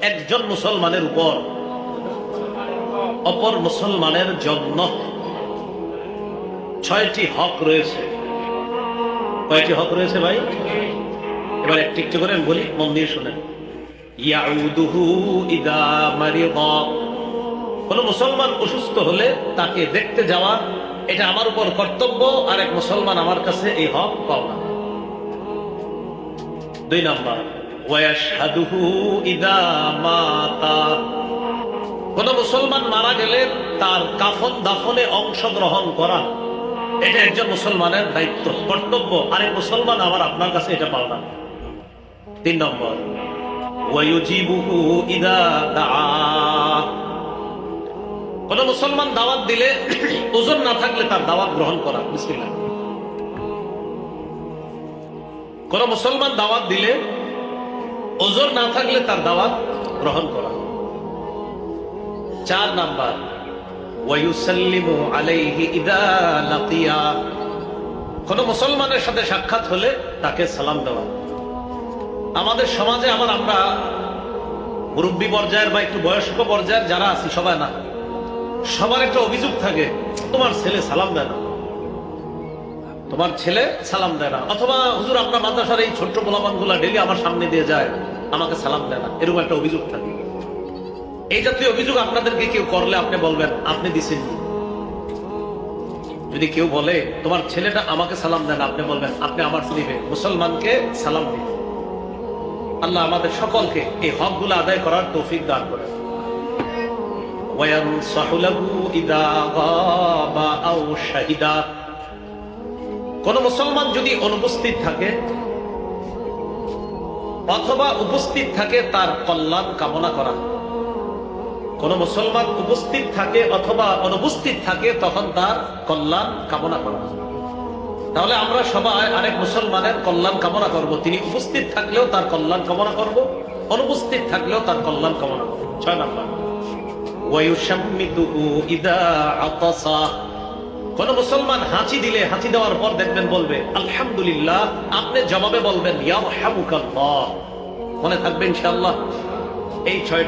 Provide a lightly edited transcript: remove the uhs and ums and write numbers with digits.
একজন মুসলমানের উপর অপর মুসলমানের জন্য 6টি হক রয়েছে। কয়টি হক রয়েছে ভাই? এবার একটু একটু করে বলি, মন দিয়ে শুনেন। ইয়াউদুহু ইদা মারিদা, কোন মুসলমান অসুস্থ হলে তাকে দেখতে যাওয়া, এটা আমার উপর কর্তব্য, আর এক মুসলমান আমার কাছে এই হক পাওনা। 2 নাম্বার, ওয়াশহাদুহু ইদা মাতা, কোন মুসলমান মারা গেলে তার কাফন দাফনে অংশগ্রহণ করা, এটা একজন মুসলমানের দায়িত্ব, কর্তব্য, আরেক মুসলমান আমার আপনার কাছে এটা পাওনা। 3 নম্বর, ওয়ায়ুজিবুহু ইদা দাআ, কোন মুসলমান দাওয়াত দিলে ওজন না থাকলে তার দাওয়াত গ্রহণ করা। বিসমিল্লাহ। কোন মুসলমান দাওয়াত দিলে ওজন না থাকলে তার দাওয়াত গ্রহণ করা। 4 নাম্বার, ওয়ায়ুসাল্লিমু আলাইহি ইদা লাকিয়া, কোন মুসলমানের সাথে সাক্ষাৎ হলে তাকে সালাম দেওয়া। আমাদের সমাজে আমরা মুরব্বী পর্যায়ের বা একটু বয়স্ক পর্যায়ের যারা আছি, সবাই না, সবার একটা অভিযোগ থাকে, তোমার ছেলে সালাম দেয় না, তোমার ছেলে সালাম দেয় না, অথবা হুজুর আপনার মাদ্রাসার এই ছোট্ট পোলাপানগুলা ডেলি আমার সামনে দিয়ে যায়, আমাকে সালাম দেয় না, এরকম একটা অভিযোগ থাকে। এই জাতীয় অভিযোগ আপনাদেরকে কেউ করলে আপনি বলবেন আপনি দিছেন। যদি কেউ বলে তোমার ছেলেটা আমাকে সালাম দেন, আপনি বলবেন আপনি আমার স্লিপে মুসলমানকে সালাম দিন। আল্লাহ আমাদের সকলকে এই হকগুলো আদায় করার তৌফিক দান করেন। ওয়ায়ানসাহু লাহু ইদা গাবা আও শাহিদা, কোন মুসলমান যদি অনুপস্থিত থাকে অথবা উপস্থিত থাকে তার কল্যাণ কামনা করা। কোন মুসলমান উপস্থিত থাকে অথবা অনুপস্থিত থাকে তখন তার কল্যাণ কামনা করা। তাহলে আমরা সবাই আরেক মুসলমানের কল্যাণ কামনা করব, তিনি উপস্থিত থাকলেও তার কল্যাণ কামনা করব, অনুপস্থিত থাকলেও তার কল্যাণ কামনা করব। 6 নাম্বার, ওয়ায়ুশাম্মিতুহু ইদা আতাসা, কোন মুসলমান হাঁচি দিলে হাঁচি দেওয়ার পর দেখবেন বলবে আলহামদুলিল্লাহ, আপনি জবাবে বলবেন ইয়ারহামুকাল্লাহ। মনে থাকবে ইনশাআল্লাহ এই 6